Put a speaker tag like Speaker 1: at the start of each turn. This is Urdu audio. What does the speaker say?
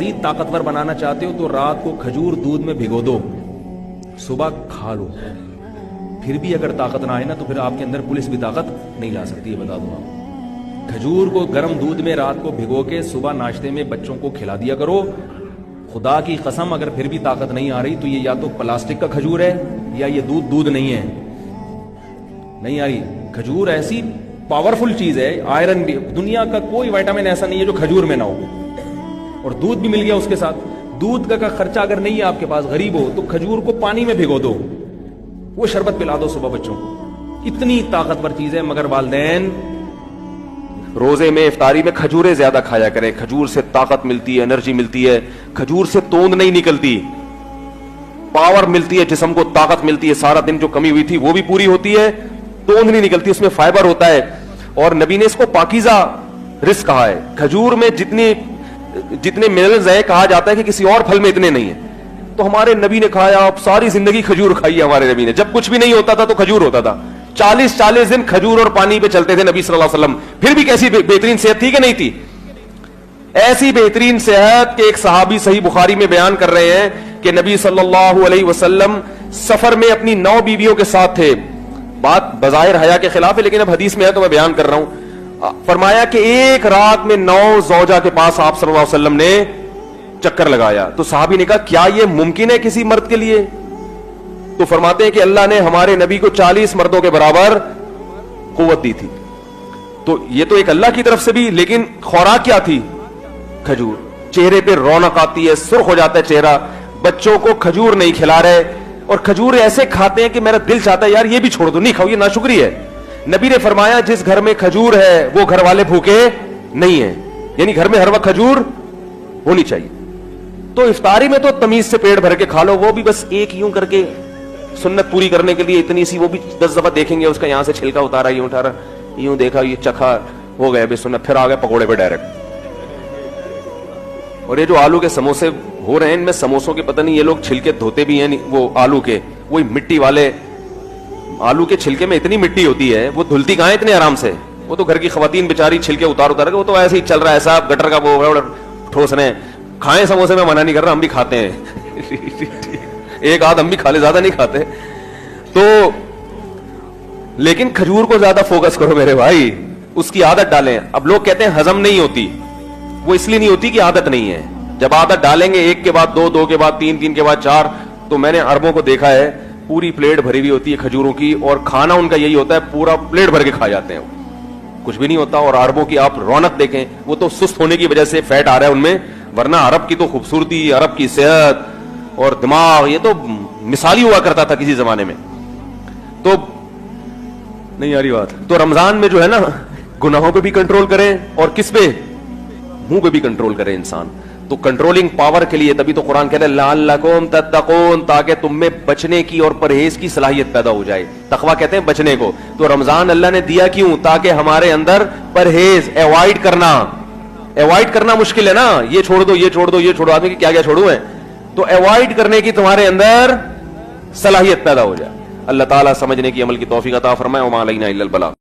Speaker 1: مزید طاقتور بنانا چاہتے ہو تو رات کو کھجور دودھ میں بھگو دو, صبح کھا لو. پھر بھی اگر طاقت نہ آئے نا تو پھر آپ کے اندر پولیس بھی طاقت نہیں لا سکتی ہے, بتا دوں آپ. کھجور کو گرم دودھ میں رات کو بھگو کے صبح ناشتے میں بچوں کو کھلا دیا کرو. خدا کی قسم اگر پھر بھی طاقت نہیں آ رہی تو یہ یا تو پلاسٹک کا کھجور ہے یا یہ دودھ نہیں ہے, نہیں آ رہی. کھجور ایسی پاورفل چیز ہے, آئرن بھی, دنیا کا کوئی وائٹامن ایسا نہیں ہے جو کھجور میں نہ ہو. اور دودھ بھی مل گیا اس کے ساتھ. دودھ کا خرچہ اگر نہیں ہے آپ کے پاس, غریب ہو, تو کھجور کو پانی میں بھگو دو, وہ شربت پلا دو صبح بچوں کو. اتنی طاقتور چیز ہے. مگر والدین روزے میں افطاری میں کھجوریں زیادہ کھایا کریں. کھجور سے طاقت ملتی ہے, انرجی ملتی ہے. کھجور سے توند نہیں نکلتی, پاور ملتی ہے, جسم کو طاقت ملتی ہے. سارا دن جو کمی ہوئی تھی وہ بھی پوری ہوتی ہے, توند نہیں نکلتی, اس میں فائبر ہوتا ہے. اور نبی نے اس کو پاکیزہ رزق کہا ہے. کھجور میں جتنے منرلز ہیں, کہا جاتا ہے کہ کسی اور پھل میں اتنے نہیں ہیں. تو ہمارے نبی نے کہا آپ ساری زندگی کھجور کھائی ہے. ہمارے نبی نے جب کچھ بھی نہیں ہوتا تھا تو کھجور ہوتا تھا. 40 دن کھجور اور پانی پہ چلتے تھے نبی صلی اللہ علیہ وسلم. پھر بھی کیسی بہترین صحت تھی کہ نہیں تھی. ایسی بہترین صحت کہ ایک صحابی صحیح بخاری میں بیان کر رہے ہیں کہ نبی صلی اللہ علیہ وسلم سفر میں اپنی 9 بیویوں کے ساتھ تھے. بات بظاہر حیا کے خلاف ہے لیکن اب حدیث میں ہے تو میں بیان کر رہا ہوں. فرمایا کہ ایک رات میں 9 زوجہ کے پاس آپ صلی اللہ علیہ وسلم نے چکر لگایا. تو صحابی نے کہا کیا یہ ممکن ہے کسی مرد کے لیے؟ تو فرماتے ہیں کہ اللہ نے ہمارے نبی کو 40 مردوں کے برابر قوت دی تھی. تو یہ تو ایک اللہ کی طرف سے بھی, لیکن خوراک کیا تھی؟ کھجور. چہرے پہ رونق آتی ہے, سرخ ہو جاتا ہے چہرہ. بچوں کو کھجور نہیں کھلا رہے, اور کھجور ایسے کھاتے ہیں کہ میرا دل چاہتا ہے یار یہ بھی چھوڑ دو, نہیں کھاؤ, یہ ناشکری ہے. نبی نے فرمایا جس گھر میں کھجور ہے وہ گھر والے بھوکے نہیں ہیں. یعنی گھر میں ہر وقت کھجور ہونی چاہیے. تو افطاری میں تو تمیز سے پیٹ بھر کے کھا لو, وہ بھی بس ایک یوں کر کے سنت پوری کرنے کے لیے اتنی سی, وہ بھی 10 دفعہ دیکھیں گے اس کا یہاں سے چھلکا اتارا, یوں اٹھارا, یوں دیکھا, یہ چکھا, ہو گیا بے سنت. پھر آ گئے پکوڑے پہ ڈائریکٹ. اور یہ جو آلو کے سموسے ہو رہے ہیں, ان میں سموسوں کے پتہ نہیں یہ لوگ چھلکے دھوتے بھی ہیں, وہ آلو کے وہی مٹی والے آلو کے چھلکے میں اتنی مٹی ہوتی ہے, وہ دھلتی کہاں ہے اتنے آرام سے. وہ تو گھر کی خواتین بیچاری چھلکے اتار کے, وہ تو ایسے ہی چل رہا ہے صاحب, گٹر کا وہ ٹھوس رہے ہیں. کھائیں سموسے, میں منع نہیں کر رہا, ہم بھی کھاتے ہیں. ایک آدھ ہم بھی کھا لے, زیادہ نہیں کھاتے. تو لیکن کھجور کو زیادہ فوکس کرو میرے بھائی, اس کی عادت ڈالیں. اب لوگ کہتے ہیں ہضم نہیں ہوتی, وہ اس لیے نہیں ہوتی کہ عادت نہیں ہے. جب عادت ڈالیں گے, 1 کے بعد 2, 2 کے بعد 3, 3 کے بعد 4, تو میں نے عربوں کو دیکھا ہے پوری پلیٹ بھری ہوئی ہوتی ہے کھجوروں کی, اور کھانا ان کا یہی ہوتا ہے پورا پلیٹ بھر کے کھا جاتے ہیں, کچھ بھی نہیں ہوتا. اور عربوں کی آپ رونق دیکھیں, وہ تو سست ہونے کی وجہ سے فیٹ آ رہا ہے ان میں, ورنہ عرب کی تو خوبصورتی, عرب کی صحت اور دماغ, یہ تو مثالی ہوا کرتا تھا کسی زمانے میں. تو نہیں آ رہی بات. تو رمضان میں جو ہے نا, گناہوں پہ بھی کنٹرول کریں, اور کس پہ؟ منہ پہ بھی کنٹرول کریں انسان. تو کنٹرولنگ پاور کے لیے تبھی تو قرآن کہتا ہے لعلکم تتقون, تاکہ تم میں بچنے کی اور پرہیز کی صلاحیت پیدا ہو جائے. تقویٰ کہتے ہیں بچنے کو. تو رمضان اللہ نے دیا کیوں؟ تاکہ ہمارے اندر پرہیز, ایوائڈ کرنا مشکل ہے نا, یہ چھوڑ دو, یہ چھوڑ دو, یہ چھوڑو, آدمی کی کیا کیا چھوڑوں ہے. تو ایوائڈ کرنے کی تمہارے اندر صلاحیت پیدا ہو جائے. اللہ تعالیٰ سمجھنے کی, عمل کی توفیق عطا فرمائے. وما علینا الا البلاغ.